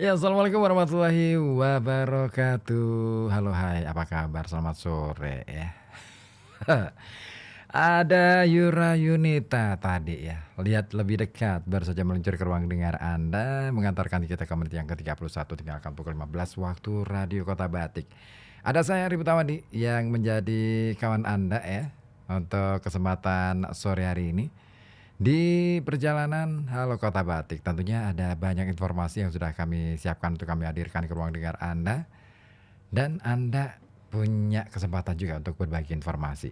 Ya, assalamualaikum warahmatullahi wabarakatuh. Halo, hai, apa kabar? Selamat sore ya. Ada Yura Yunita tadi ya. Lihat lebih dekat, baru saja meluncur ke ruang dengar Anda, mengantarkan kita ke menit yang ke-31, tinggalkan pukul 15 waktu Radio Kota Batik. Ada saya Arif Tawadi yang menjadi kawan Anda ya untuk kesempatan sore hari ini. Di perjalanan Halo Kota Batik, tentunya ada banyak informasi yang sudah kami siapkan untuk kami hadirkan ke ruang dengar Anda, dan Anda punya kesempatan juga untuk berbagi informasi.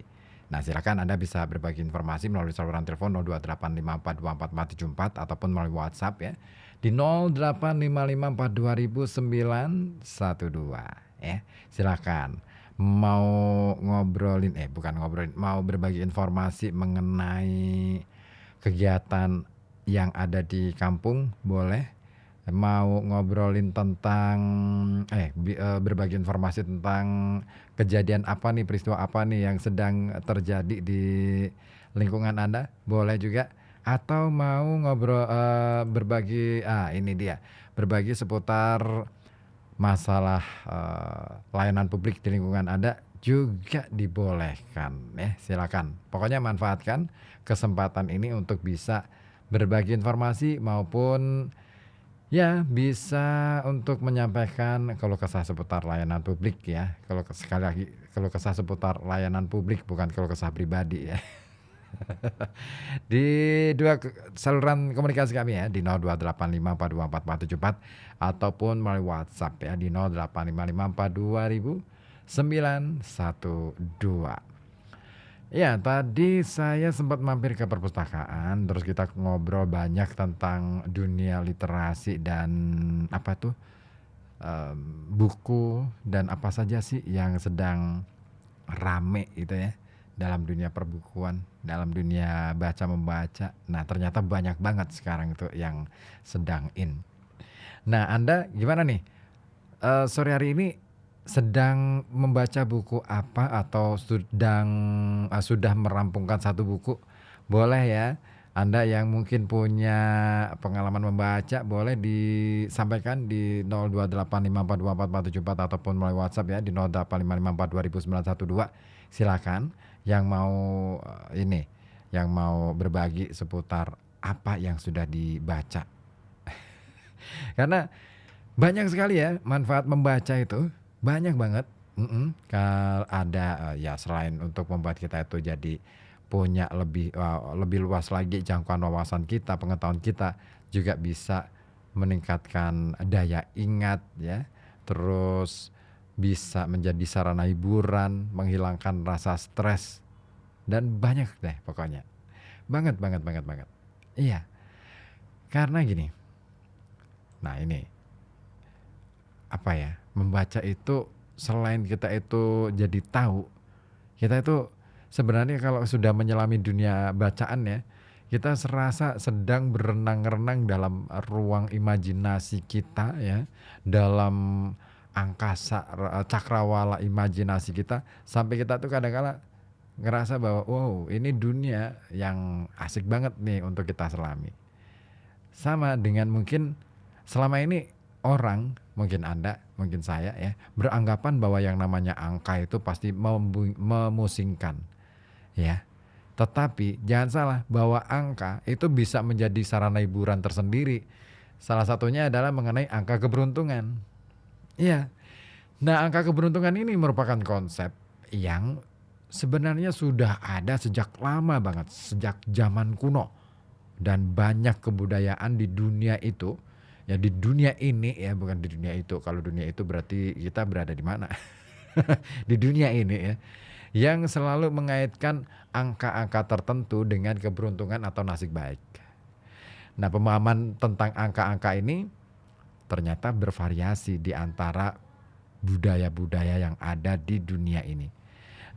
Nah, silakan Anda bisa berbagi informasi melalui saluran telepon 02854244474 ataupun melalui WhatsApp ya di 0855420912 ya. Silakan mau ngobrolin bukan ngobrolin, mau berbagi informasi mengenai kegiatan yang ada di kampung boleh, mau ngobrolin tentang berbagi informasi tentang kejadian apa nih, peristiwa apa nih yang sedang terjadi di lingkungan Anda, boleh juga. Atau mau berbagi ini dia, berbagi seputar masalah, layanan publik di lingkungan Anda juga dibolehkan ya, silakan. Pokoknya manfaatkan kesempatan ini untuk bisa berbagi informasi maupun ya bisa untuk menyampaikan keluh kesah seputar layanan publik ya. Sekali lagi, keluh kesah seputar layanan publik, bukan keluh kesah pribadi ya. Di saluran komunikasi kami ya di 02854244474 ataupun melalui WhatsApp ya di 08554200912. Ya, tadi saya sempat mampir ke perpustakaan, terus kita ngobrol banyak tentang dunia literasi dan apa tuh, buku dan apa saja sih yang sedang rame gitu ya, dalam dunia perbukuan, dalam dunia baca-membaca. Nah, ternyata banyak banget sekarang itu yang sedang in. Nah, Anda gimana nih? Sore hari ini sedang membaca buku apa atau sudah merampungkan satu buku? Boleh ya, Anda yang mungkin punya pengalaman membaca boleh disampaikan di 02854244474 ataupun melalui WhatsApp ya di 08555420912. Silakan yang mau, yang mau berbagi seputar apa yang sudah dibaca. Karena banyak sekali ya manfaat membaca itu, banyak banget. Ada, ya selain untuk membuat kita itu jadi punya lebih luas lagi jangkauan wawasan kita, pengetahuan kita, juga bisa meningkatkan daya ingat ya, terus bisa menjadi sarana hiburan, menghilangkan rasa stres, dan banyak deh pokoknya. Banget banget banget banget. Iya, karena gini, nah ini apa ya, membaca itu selain kita itu jadi tahu, kita itu sebenarnya kalau sudah menyelami dunia bacaan ya, kita serasa sedang berenang-renang dalam ruang imajinasi kita ya, dalam angkasa cakrawala imajinasi kita, sampai kita tuh kadang kala ngerasa bahwa, wow ini dunia yang asik banget nih untuk kita selami. Sama dengan mungkin selama ini orang, mungkin Anda, mungkin saya ya, beranggapan bahwa yang namanya angka itu pasti memusingkan ya. Tetapi jangan salah bahwa angka itu bisa menjadi sarana hiburan tersendiri. Salah satunya adalah mengenai angka keberuntungan. Iya. Nah, angka keberuntungan ini merupakan konsep yang sebenarnya sudah ada sejak lama banget, sejak zaman kuno. Dan banyak kebudayaan di dunia itu, ya di dunia ini ya, bukan di dunia itu. Kalau dunia itu berarti kita berada di mana? Di dunia ini ya, yang selalu mengaitkan angka-angka tertentu dengan keberuntungan atau nasib baik. Nah, pemahaman tentang angka-angka ini ternyata bervariasi di antara budaya-budaya yang ada di dunia ini.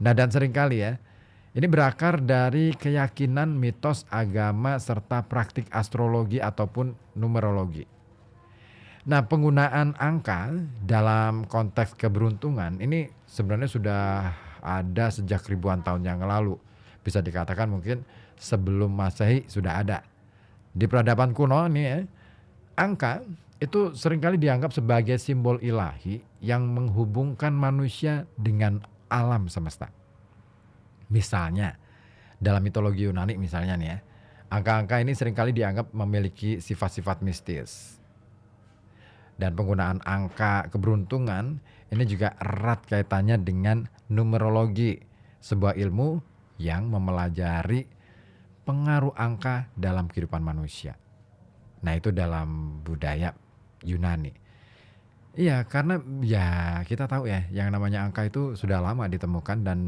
Nah, dan seringkali ya, ini berakar dari keyakinan, mitos, agama, serta praktik astrologi ataupun numerologi. Nah, penggunaan angka dalam konteks keberuntungan ini sebenarnya sudah ada sejak ribuan tahun yang lalu. Bisa dikatakan mungkin sebelum Masehi sudah ada. Di peradaban kuno nih ya, angka itu seringkali dianggap sebagai simbol ilahi yang menghubungkan manusia dengan alam semesta. Misalnya, dalam mitologi Yunani misalnya nih ya, angka-angka ini seringkali dianggap memiliki sifat-sifat mistis. Dan penggunaan angka keberuntungan ini juga erat kaitannya dengan numerologi, sebuah ilmu yang mempelajari pengaruh angka dalam kehidupan manusia. Nah, itu dalam budaya Yunani. Iya, karena ya kita tahu ya, yang namanya angka itu sudah lama ditemukan dan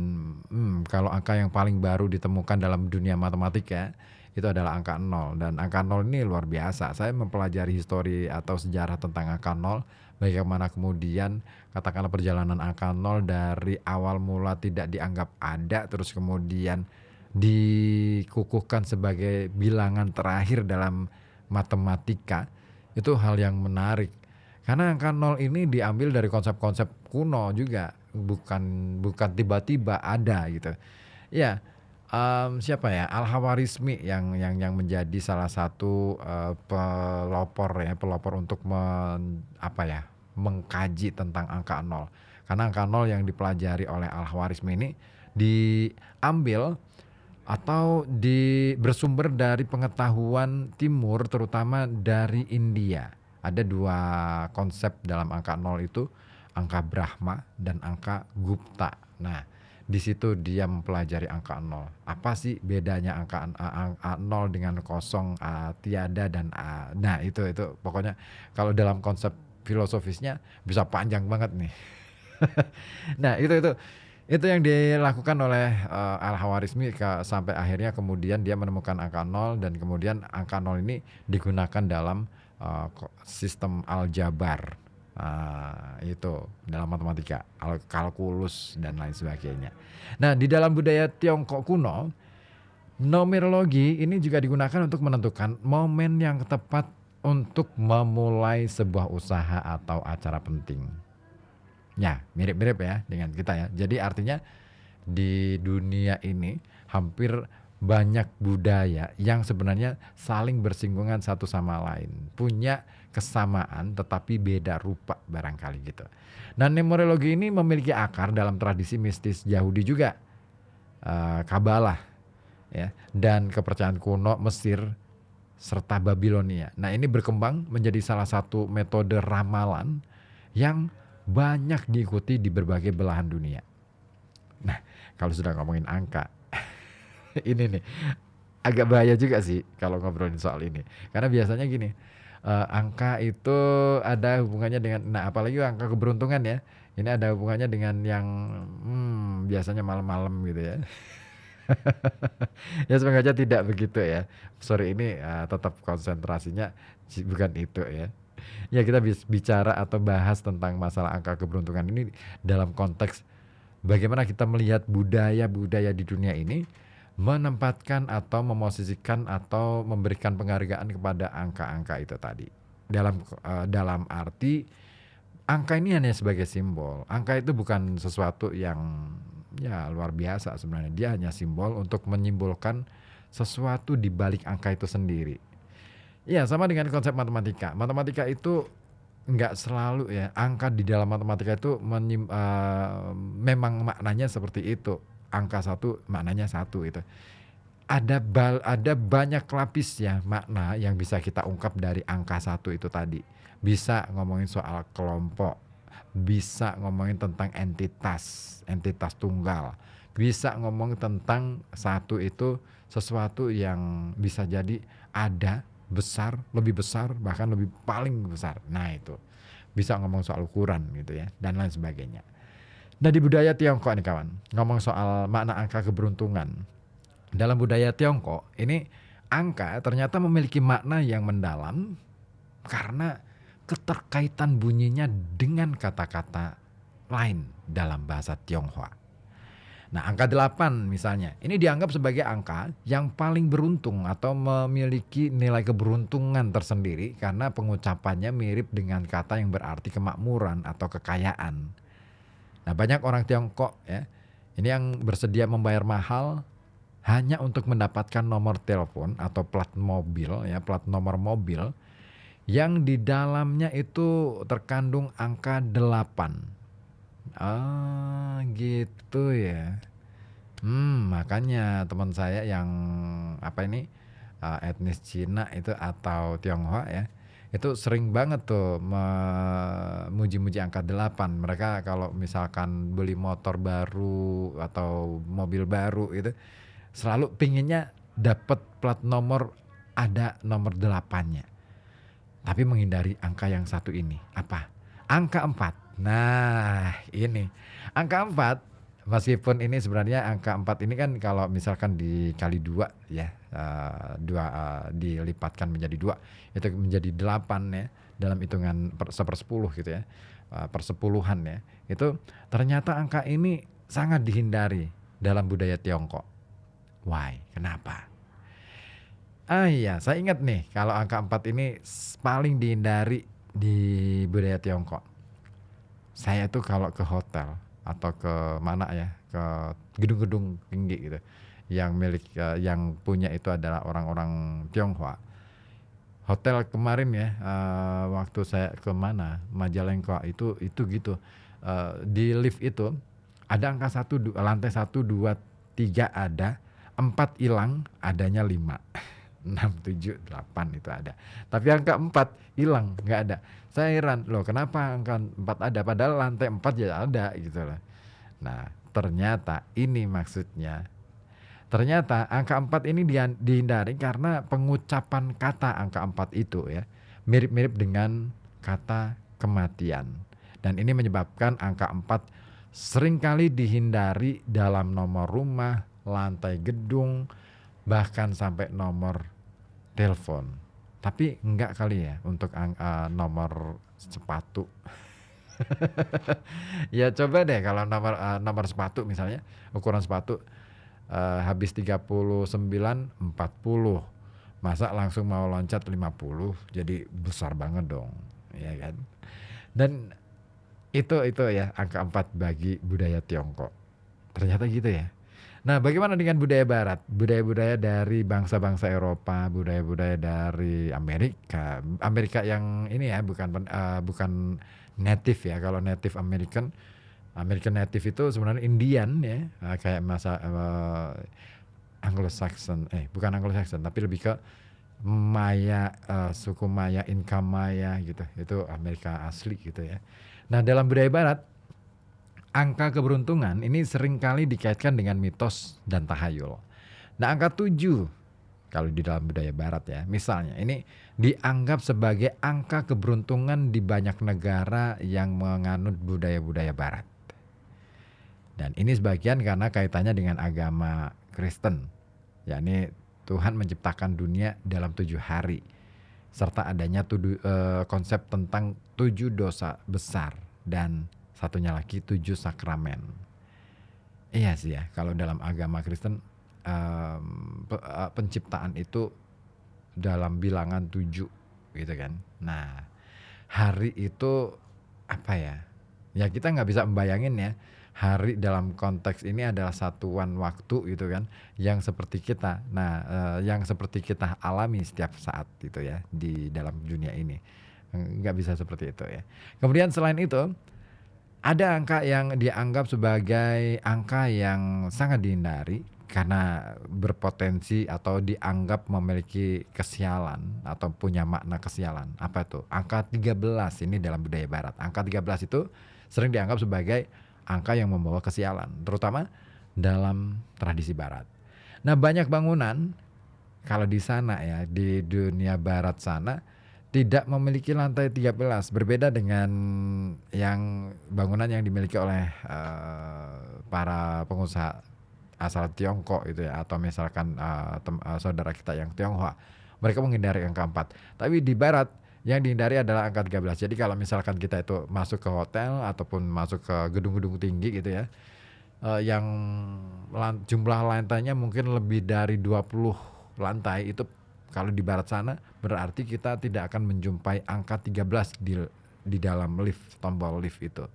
kalau angka yang paling baru ditemukan dalam dunia matematika itu adalah angka 0 dan angka 0 ini luar biasa. Saya mempelajari histori atau sejarah tentang angka 0, bagaimana kemudian katakanlah perjalanan angka 0 dari awal mula tidak dianggap ada, terus kemudian dikukuhkan sebagai bilangan terakhir dalam matematika. Itu hal yang menarik. Karena angka 0 ini diambil dari konsep-konsep kuno juga, bukan tiba-tiba ada gitu. Ya, siapa ya, Al-Khawarizmi yang menjadi salah satu, pelopor untuk mengkaji tentang angka 0. Karena angka 0 yang dipelajari oleh Al-Khawarizmi ini diambil atau bersumber dari pengetahuan timur terutama dari India. Ada 2 konsep dalam angka 0 itu, angka Brahma dan angka Gupta. Nah, di situ dia mempelajari angka 0. Apa sih bedanya angka 0 dengan kosong, tiada dan nah itu pokoknya kalau dalam konsep filosofisnya bisa panjang banget nih. Nah, itu yang dilakukan oleh Al-Khawarizmi sampai akhirnya kemudian dia menemukan angka 0 dan kemudian angka 0 ini digunakan dalam sistem aljabar, itu dalam matematika, kalkulus dan lain sebagainya. Nah, di dalam budaya Tiongkok kuno, numerologi ini juga digunakan untuk menentukan momen yang tepat untuk memulai sebuah usaha atau acara penting. Ya, mirip-mirip ya dengan kita ya. Jadi artinya di dunia ini hampir banyak budaya yang sebenarnya saling bersinggungan satu sama lain, punya kesamaan tetapi beda rupa barangkali gitu. Nah, numerologi ini memiliki akar dalam tradisi mistis Yahudi juga, Kabalah ya, dan kepercayaan kuno Mesir serta Babilonia. Nah, ini berkembang menjadi salah satu metode ramalan yang banyak diikuti di berbagai belahan dunia. Nah, kalau sudah ngomongin angka, ini nih agak bahaya juga sih kalau ngobrolin soal ini. Karena biasanya gini, angka itu ada hubungannya dengan, nah apalagi angka keberuntungan ya, ini ada hubungannya dengan yang biasanya malam-malam gitu ya. Ya semoga aja tidak begitu ya. Sorry, ini tetap konsentrasinya bukan itu ya. Ya kita bicara atau bahas tentang masalah angka keberuntungan ini dalam konteks bagaimana kita melihat budaya-budaya di dunia ini menempatkan atau memosisikan atau memberikan penghargaan kepada angka-angka itu tadi. Dalam arti angka ini hanya sebagai simbol. Angka itu bukan sesuatu yang ya luar biasa sebenarnya. Dia hanya simbol untuk menyimbolkan sesuatu di balik angka itu sendiri. Ya, sama dengan konsep matematika. Matematika itu nggak selalu ya, angka di dalam matematika itu memang maknanya seperti itu. Angka 1 maknanya 1 itu. Ada banyak lapis ya makna yang bisa kita ungkap dari angka 1 itu tadi. Bisa ngomongin soal kelompok, bisa ngomongin tentang entitas tunggal. Bisa ngomong tentang 1 itu sesuatu yang bisa jadi ada, besar, lebih besar, bahkan lebih paling besar. Nah, itu bisa ngomong soal ukuran gitu ya dan lain sebagainya. Nah, di budaya Tiongkok nih kawan, ngomong soal makna angka keberuntungan. Dalam budaya Tiongkok ini angka ternyata memiliki makna yang mendalam karena keterkaitan bunyinya dengan kata-kata lain dalam bahasa Tionghoa. Nah, angka 8 misalnya, ini dianggap sebagai angka yang paling beruntung atau memiliki nilai keberuntungan tersendiri karena pengucapannya mirip dengan kata yang berarti kemakmuran atau kekayaan. Nah, banyak orang Tiongkok ya, ini yang bersedia membayar mahal hanya untuk mendapatkan nomor telepon atau plat nomor mobil yang di dalamnya itu terkandung angka 8. Ah, gitu ya. Makanya teman saya yang apa ini, etnis Cina itu atau Tionghoa ya, itu sering banget tuh memuji-muji angka 8. Mereka kalau misalkan beli motor baru atau mobil baru itu selalu pinginnya dapat plat nomor ada nomor 8-nya. Tapi menghindari angka yang satu ini, apa? Angka 4. Nah, ini. Angka 4, meskipun ini sebenarnya angka 4 ini kan kalau misalkan dikali 2 ya, 2, dilipatkan menjadi 2, itu menjadi 8 ya, dalam hitungan sepersepuluh gitu ya, persepuluhan ya. Itu ternyata angka ini sangat dihindari dalam budaya Tiongkok. Why? Kenapa? Iya, saya ingat nih kalau angka 4 ini paling dihindari di budaya Tiongkok. Saya tuh kalau ke hotel atau ke mana ya, ke gedung-gedung tinggi gitu, yang punya itu adalah orang-orang Tionghoa. Hotel kemarin ya, waktu saya ke mana, Majalengka itu gitu, di lift itu ada angka 1, lantai 1, 2, 3 ada, 4 hilang, adanya 5. 6, 7, 8 itu ada. Tapi angka 4 hilang, nggak ada. Saya heran, loh kenapa angka 4 ada padahal lantai 4 ya ada gitu loh. Nah, ternyata ini maksudnya. Ternyata angka 4 ini dihindari karena pengucapan kata angka 4 itu ya mirip-mirip dengan kata kematian. Dan ini menyebabkan angka 4 seringkali dihindari dalam nomor rumah, lantai gedung, bahkan sampai nomor telepon. Tapi enggak kali ya untuk nomor sepatu. Ya coba deh kalau nomor sepatu misalnya, ukuran sepatu habis 39, 40. Masa langsung mau loncat 50, jadi besar banget dong, ya kan? Dan itu ya angka 4 bagi budaya Tiongkok. Ternyata gitu ya. Nah, bagaimana dengan budaya barat? Budaya-budaya dari bangsa-bangsa Eropa, budaya-budaya dari Amerika. Amerika yang ini ya, bukan native ya. Kalau native American native itu sebenarnya Indian ya, kayak Anglo-Saxon, bukan Anglo-Saxon, tapi lebih ke Maya, suku Maya, Inka Maya gitu. Itu Amerika asli gitu ya. Nah, dalam budaya barat, angka keberuntungan ini seringkali dikaitkan dengan mitos dan tahayul. Nah, angka 7 kalau di dalam budaya barat ya, misalnya ini dianggap sebagai angka keberuntungan di banyak negara yang menganut budaya-budaya barat. Dan ini sebagian karena kaitannya dengan agama Kristen, yakni Tuhan menciptakan dunia dalam 7 hari, serta adanya konsep tentang 7 dosa besar dan satunya lagi 7 sakramen. Iya sih ya, kalau dalam agama Kristen penciptaan itu dalam bilangan 7 gitu kan. Nah, hari itu apa ya? Ya kita nggak bisa membayangin ya, hari dalam konteks ini adalah satuan waktu gitu kan, yang seperti kita. Nah, yang seperti kita alami setiap saat gitu ya di dalam dunia ini. Nggak bisa seperti itu ya. Kemudian selain itu, ada angka yang dianggap sebagai angka yang sangat dihindari karena berpotensi atau dianggap memiliki kesialan atau punya makna kesialan. Apa itu? Angka 13 ini dalam budaya barat. Angka 13 itu sering dianggap sebagai angka yang membawa kesialan, terutama dalam tradisi barat. Nah, banyak bangunan kalau di sana ya, di dunia barat sana tidak memiliki lantai 13, berbeda dengan yang bangunan yang dimiliki oleh para pengusaha asal Tiongkok itu ya, atau misalkan saudara kita yang Tionghoa. Mereka menghindari angka 4. Tapi di barat yang dihindari adalah angka 13. Jadi kalau misalkan kita itu masuk ke hotel ataupun masuk ke gedung-gedung tinggi gitu ya, yang jumlah lantainya mungkin lebih dari 20 lantai, itu kalau di barat sana berarti kita tidak akan menjumpai angka 13 di dalam lift, tombol lift itu.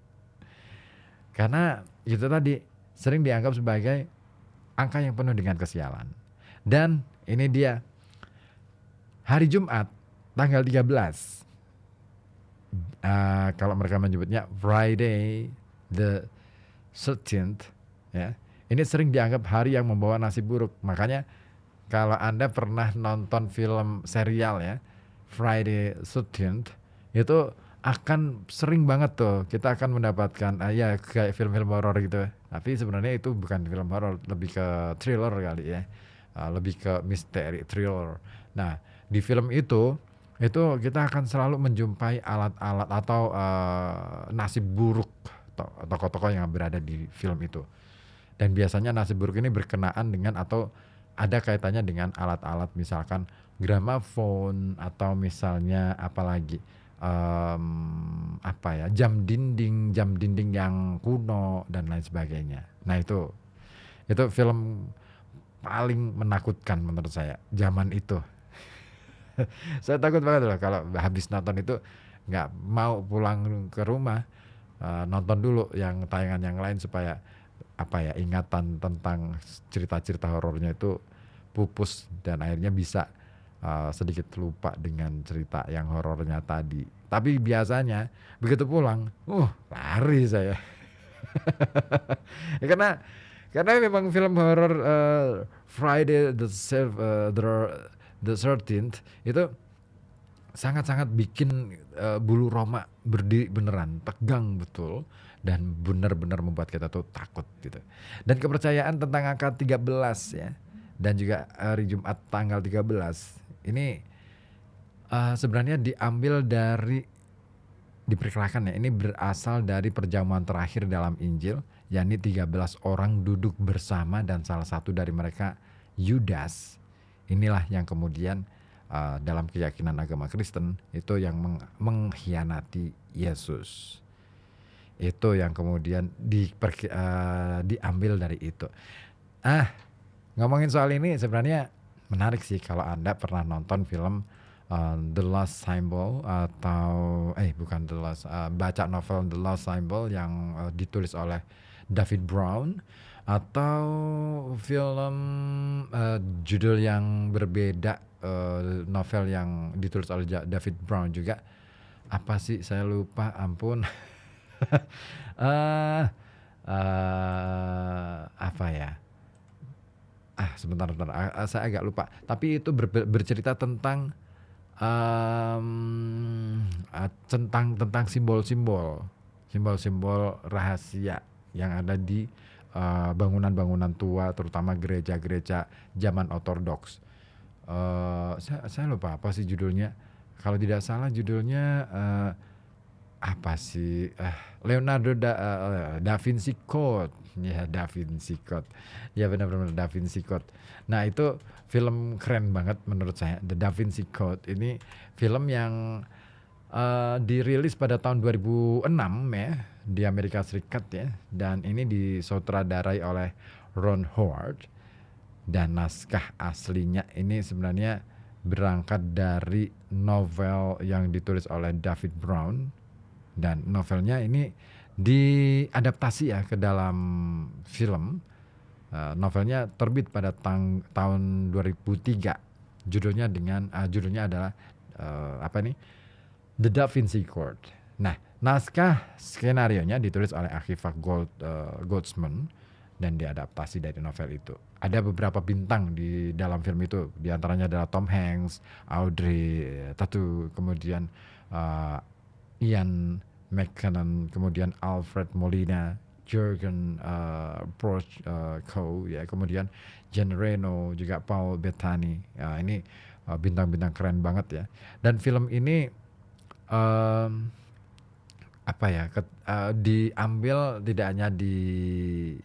Karena itu tadi sering dianggap sebagai angka yang penuh dengan kesialan. Dan ini dia, hari Jumat tanggal 13. Kalau mereka menyebutnya Friday the 13th, ya. Ini sering dianggap hari yang membawa nasib buruk. Makanya kalau Anda pernah nonton film serial ya, Friday 13th, itu akan sering banget tuh kita akan mendapatkan ya kayak film-film horor gitu. Tapi sebenarnya itu bukan film horor, lebih ke thriller kali ya. Lebih ke misteri thriller. Nah, di film itu kita akan selalu menjumpai alat-alat atau nasib buruk tokoh-tokoh yang berada di film itu. Dan biasanya nasib buruk ini berkenaan dengan atau ada kaitannya dengan alat-alat misalkan gramafon atau misalnya apalagi apa ya, jam dinding yang kuno dan lain sebagainya. Nah itu film paling menakutkan menurut saya zaman itu. Saya takut banget loh kalau habis nonton itu nggak mau pulang ke rumah, nonton dulu yang tayangan yang lain supaya apa ya, ingatan tentang cerita-cerita horornya itu pupus dan akhirnya bisa sedikit lupa dengan cerita yang horornya tadi. Tapi biasanya begitu pulang, lari saya. Ya, karena memang film horor Friday the 13th itu sangat-sangat bikin bulu roma berdiri beneran, tegang betul, dan benar-benar membuat kita tuh takut gitu. Dan kepercayaan tentang angka 13 ya, dan juga hari Jumat tanggal 13 ini sebenarnya diperkirakan ya, ini berasal dari perjamuan terakhir dalam Injil, yakni 13 orang duduk bersama dan salah satu dari mereka Yudas. Inilah yang kemudian dalam keyakinan agama Kristen itu yang mengkhianati Yesus. Itu yang kemudian diambil dari itu. Ngomongin soal ini sebenarnya menarik sih kalau Anda pernah nonton film The Lost Symbol atau bukan The Lost, baca novel The Lost Symbol yang ditulis oleh David Brown, atau film judul yang berbeda, novel yang ditulis oleh David Brown juga. Apa sih, saya lupa, ampun. Apa ya? Sebentar, saya agak lupa. Tapi itu bercerita tentang tentang simbol-simbol rahasia yang ada di bangunan-bangunan tua, terutama gereja-gereja zaman ortodoks. Saya lupa apa sih judulnya. Kalau tidak salah judulnya apa sih? Leonardo da Vinci Code. Ya, Da Vinci Code. Ya, benar-benar Da Vinci Code. Nah, itu film keren banget menurut saya. The Da Vinci Code ini film yang dirilis pada tahun 2006 ya di Amerika Serikat ya, dan ini disutradarai oleh Ron Howard, dan naskah aslinya ini sebenarnya berangkat dari novel yang ditulis oleh David Brown, dan novelnya ini diadaptasi ya ke dalam film. Novelnya terbit pada tahun 2003. Judulnya adalah The Da Vinci Code. Nah, naskah skenarionya ditulis oleh Akiva Goldsman dan diadaptasi dari novel itu. Ada beberapa bintang di dalam film itu, di antaranya adalah Tom Hanks, Audrey Tautou, kemudian Ian McKellen, kemudian Alfred Molina, Jurgen Prochnow, ya, kemudian Jean Reno, juga Paul Bettany. Ini bintang-bintang keren banget ya. Dan film ini diambil tidak hanya di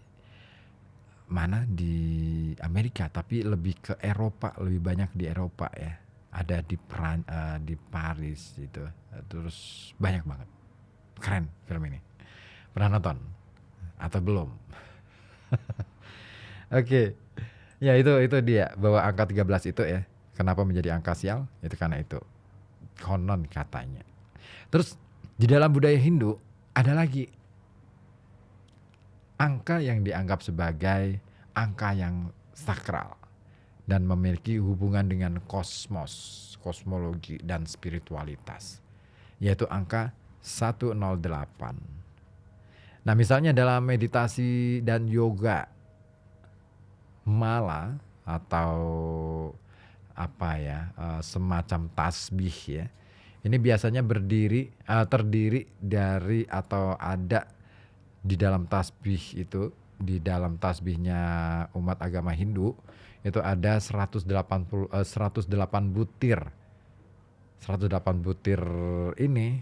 Amerika, tapi lebih ke Eropa, lebih banyak di Eropa ya. Ada di Paris gitu. Terus banyak banget. Keren film ini. Pernah nonton atau belum? Oke. Ya, itu dia, bahwa angka 13 itu ya. Kenapa menjadi angka sial? Itu karena itu. Konon katanya. Terus di dalam budaya Hindu ada lagi angka yang dianggap sebagai angka yang sakral. dan memiliki hubungan dengan kosmos, kosmologi dan spiritualitas, yaitu angka 108. Nah, misalnya dalam meditasi dan yoga mala atau apa ya, semacam tasbih ya. Ini biasanya terdiri dari atau ada di dalam tasbih itu, di dalam tasbihnya umat agama Hindu itu ada 108 butir. 108 butir ini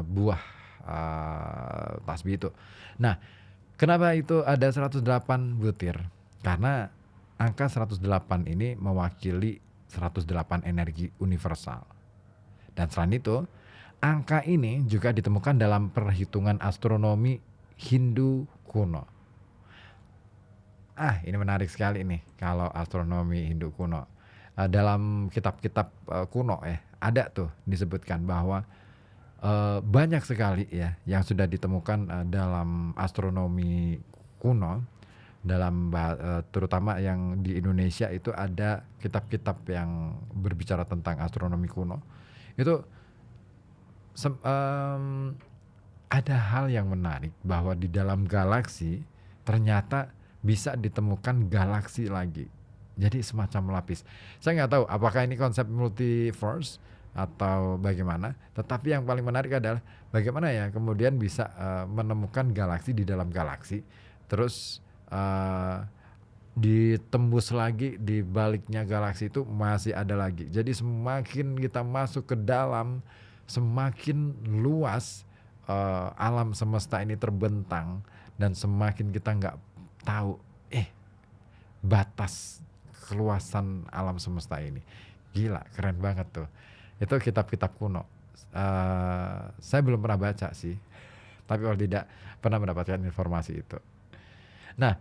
buah tasbih itu. Nah, kenapa itu ada 108 butir? Karena angka 108 ini mewakili 108 energi universal. Dan selain itu, angka ini juga ditemukan dalam perhitungan astronomi Hindu kuno. Ini menarik sekali nih kalau astronomi Hindu kuno. Dalam kitab-kitab kuno ya, ada tuh disebutkan bahwa banyak sekali ya yang sudah ditemukan dalam astronomi kuno, terutama yang di Indonesia itu ada kitab-kitab yang berbicara tentang astronomi kuno. Itu ada hal yang menarik bahwa di dalam galaksi ternyata bisa ditemukan galaksi lagi. Jadi semacam lapis. Saya nggak tahu apakah ini konsep multiverse atau bagaimana. Tetapi yang paling menarik adalah bagaimana ya kemudian bisa menemukan galaksi di dalam galaksi. Terus ditembus lagi di baliknya galaksi itu masih ada lagi. Jadi semakin kita masuk ke dalam, semakin luas alam semesta ini terbentang, dan semakin kita nggak tahu batas keluasan alam semesta ini. Gila, keren banget tuh. Itu kitab-kitab kuno. Saya belum pernah baca sih, tapi kalau tidak pernah mendapatkan informasi itu. Nah,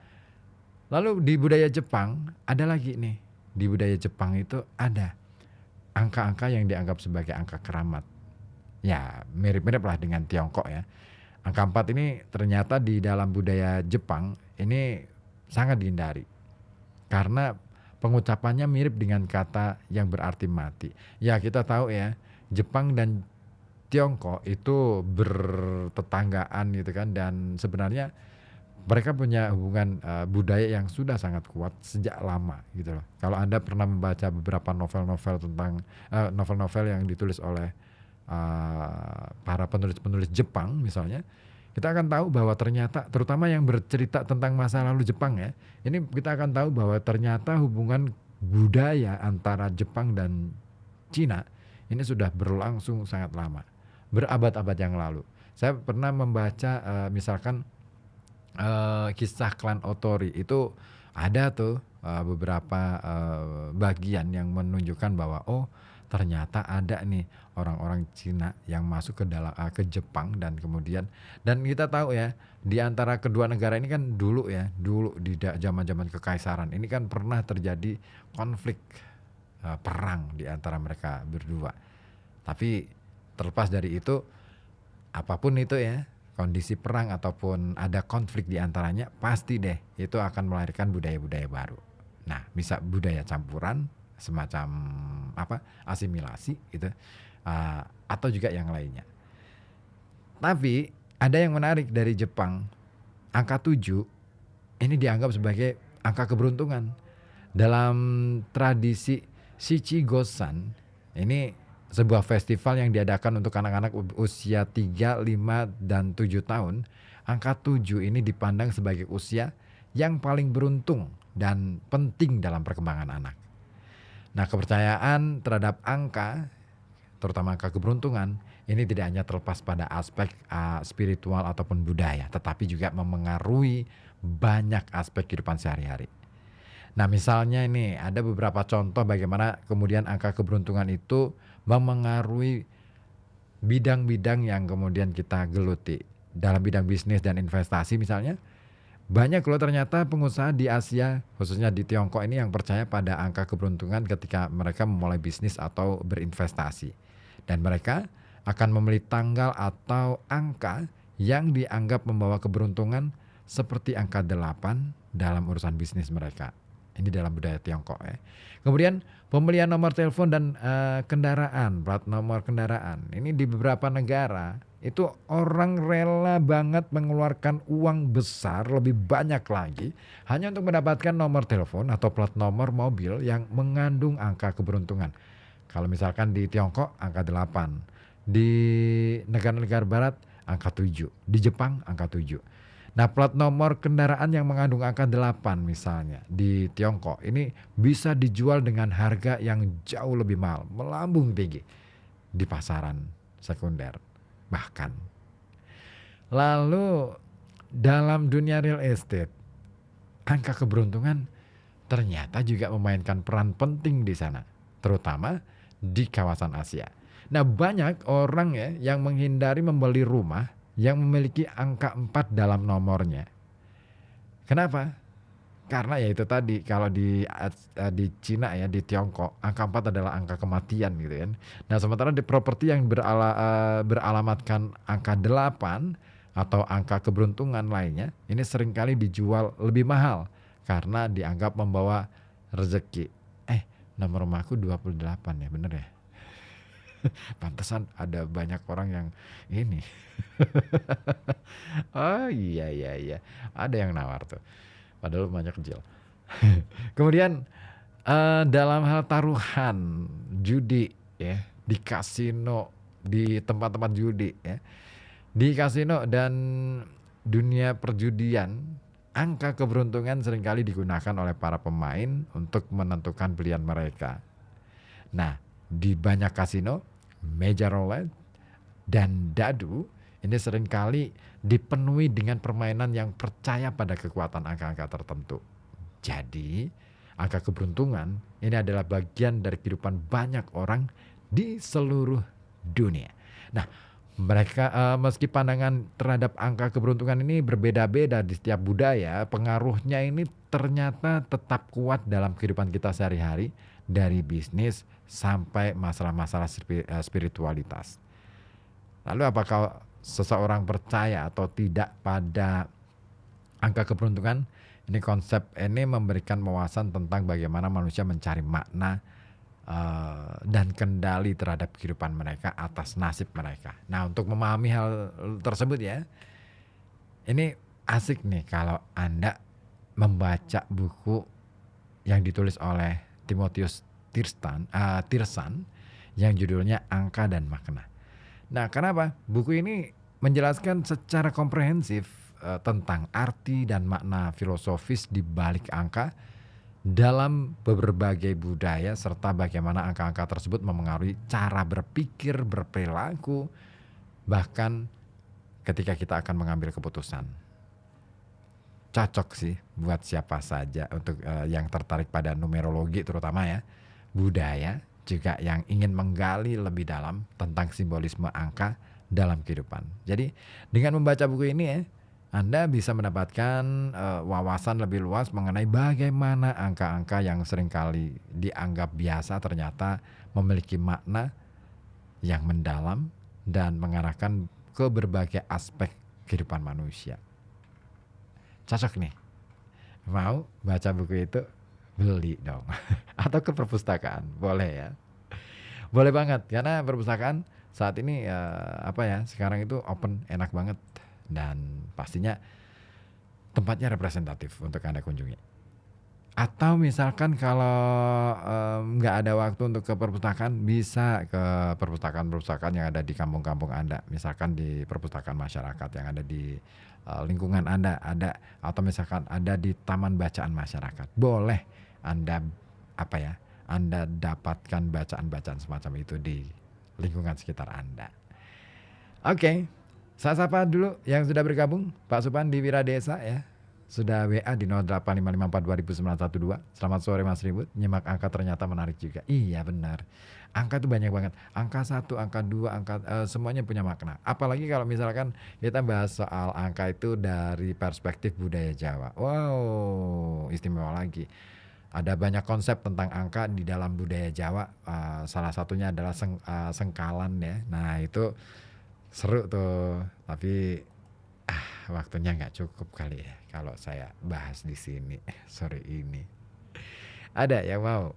lalu di budaya Jepang ada lagi nih. Di budaya Jepang itu ada angka-angka yang dianggap sebagai angka keramat. Ya, mirip-mirip lah dengan Tiongkok ya. Angka 4 ini ternyata di dalam budaya Jepang ini sangat dihindari. Karena pengucapannya mirip dengan kata yang berarti mati. Ya, kita tahu ya, Jepang dan Tiongkok itu bertetanggaan gitu kan, dan sebenarnya mereka punya hubungan budaya yang sudah sangat kuat sejak lama gitu loh. Kalau Anda pernah membaca beberapa novel-novel tentang novel-novel yang ditulis oleh para penulis-penulis Jepang misalnya, kita akan tahu bahwa ternyata terutama yang bercerita tentang masa lalu Jepang ya, ini kita akan tahu bahwa ternyata hubungan budaya antara Jepang dan Cina ini sudah berlangsung sangat lama, berabad-abad yang lalu. Saya pernah membaca misalkan kisah klan Otori itu ada tuh beberapa bagian yang menunjukkan bahwa ternyata ada nih orang-orang Cina yang masuk ke dalam ke Jepang, dan kemudian kita tahu ya di antara kedua negara ini kan dulu di zaman-zaman kekaisaran ini kan pernah terjadi konflik perang di antara mereka berdua. Tapi terlepas dari itu, apapun itu ya, kondisi perang ataupun ada konflik di antaranya, pasti deh itu akan melahirkan budaya-budaya baru. Nah, bisa budaya campuran semacam asimilasi gitu, atau juga yang lainnya. Tapi ada yang menarik dari Jepang. Angka 7 ini dianggap sebagai angka keberuntungan. Dalam tradisi Shichi-Go-san, ini sebuah festival yang diadakan untuk anak-anak usia 3, 5, dan 7 tahun. Angka 7 ini dipandang sebagai usia yang paling beruntung dan penting dalam perkembangan anak. Nah, kepercayaan terhadap angka, terutama angka keberuntungan, ini tidak hanya terlepas pada aspek spiritual ataupun budaya, tetapi juga memengaruhi banyak aspek kehidupan sehari-hari. Nah, misalnya ini ada beberapa contoh bagaimana kemudian angka keberuntungan itu memengaruhi bidang-bidang yang kemudian kita geluti. Dalam bidang bisnis dan investasi misalnya, banyak loh ternyata pengusaha di Asia, khususnya di Tiongkok ini, yang percaya pada angka keberuntungan ketika mereka memulai bisnis atau berinvestasi. Dan mereka akan memilih tanggal atau angka yang dianggap membawa keberuntungan, seperti angka 8 dalam urusan bisnis mereka. Ini dalam budaya Tiongkok ya. Kemudian pembelian nomor telepon dan kendaraan, plat nomor kendaraan. Ini di beberapa negara itu orang rela banget mengeluarkan uang besar lebih banyak lagi hanya untuk mendapatkan nomor telepon atau plat nomor mobil yang mengandung angka keberuntungan. Kalau misalkan di Tiongkok angka 8, di negara-negara barat angka 7, di Jepang angka 7. Nah, plat nomor kendaraan yang mengandung angka 8 misalnya di Tiongkok ini bisa dijual dengan harga yang jauh lebih mahal, melambung tinggi di pasaran sekunder bahkan. Lalu dalam dunia real estate, angka keberuntungan ternyata juga memainkan peran penting di sana, terutama di kawasan Asia. Nah, banyak orang ya yang menghindari membeli rumah yang memiliki angka 4 dalam nomornya. Kenapa? Karena ya itu tadi, kalau di Cina ya, di Tiongkok, angka 4 adalah angka kematian gitu kan. Nah, sementara di properti yang beralamatkan angka 8 atau angka keberuntungan lainnya, ini seringkali dijual lebih mahal karena dianggap membawa rezeki. Nomor rumahku 28 ya, bener ya? Pantesan ada banyak orang yang ini. Oh iya iya iya, ada yang nawar tuh, padahal rumahnya kecil. Kemudian dalam hal taruhan, judi ya, di kasino, di tempat-tempat judi ya. Di kasino dan dunia perjudian, angka keberuntungan seringkali digunakan oleh para pemain untuk menentukan pilihan mereka. Nah, di banyak kasino, meja roulette dan dadu ini seringkali dipenuhi dengan permainan yang percaya pada kekuatan angka-angka tertentu. Jadi, angka keberuntungan ini adalah bagian dari kehidupan banyak orang di seluruh dunia. Nah, mereka meski pandangan terhadap angka keberuntungan ini berbeda-beda di setiap budaya, pengaruhnya ini ternyata tetap kuat dalam kehidupan kita sehari-hari, dari bisnis sampai masalah-masalah spiritualitas. Lalu apakah seseorang percaya atau tidak pada angka keberuntungan? Ini konsep ini memberikan wawasan tentang bagaimana manusia mencari makna dan kendali terhadap kehidupan mereka atas nasib mereka. Nah, untuk memahami hal tersebut ya, ini asik nih kalau Anda membaca buku yang ditulis oleh Timotius Tirsan yang judulnya Angka dan Makna. Nah, kenapa? Buku ini menjelaskan secara komprehensif tentang arti dan makna filosofis di balik angka dalam berbagai budaya, serta bagaimana angka-angka tersebut memengaruhi cara berpikir, berperilaku, bahkan ketika kita akan mengambil keputusan. Cocok sih buat siapa saja, untuk yang tertarik pada numerologi terutama ya, budaya, juga yang ingin menggali lebih dalam tentang simbolisme angka dalam kehidupan. Jadi dengan membaca buku ini ya, Anda bisa mendapatkan wawasan lebih luas mengenai bagaimana angka-angka yang seringkali dianggap biasa ternyata memiliki makna yang mendalam dan mengarahkan ke berbagai aspek kehidupan manusia. Cocok nih, mau baca buku itu? Beli dong. Atau ke perpustakaan, boleh ya. Boleh banget, karena perpustakaan saat ini sekarang itu open, enak banget, dan pastinya tempatnya representatif untuk Anda kunjungi. Atau misalkan kalau nggak ada waktu untuk ke perpustakaan, bisa ke perpustakaan-perpustakaan yang ada di kampung-kampung Anda. Misalkan di perpustakaan masyarakat yang ada di lingkungan Anda ada, atau misalkan ada di taman bacaan masyarakat. Boleh Anda Anda dapatkan bacaan-bacaan semacam itu di lingkungan sekitar Anda. Oke, saya sapa dulu yang sudah bergabung, Pak Supan di Wiradesa ya. Sudah WA di 0855420912. Selamat sore Mas Ribut, nyimak angka ternyata menarik juga. Iya benar, angka itu banyak banget. Angka 1, angka 2, semuanya punya makna. Apalagi kalau misalkan kita bahas soal angka itu dari perspektif budaya Jawa. Wow, istimewa lagi. Ada banyak konsep tentang angka di dalam budaya Jawa. Salah satunya adalah sengkalan ya. Nah itu seru tuh, tapi waktunya nggak cukup kali ya kalau saya bahas di sini sore ini. Ada yang mau?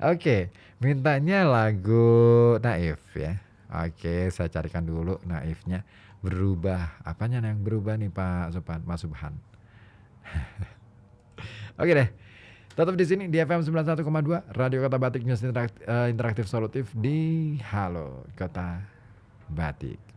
Oke, mintanya lagu Naif ya. Oke, saya carikan dulu Naifnya. Berubah, apanya yang berubah nih Mas Subhan? Oke deh, tetap di sini di FM 91,2 Radio Kota Batik News Interaktif Solutif di Halo Kota Batik.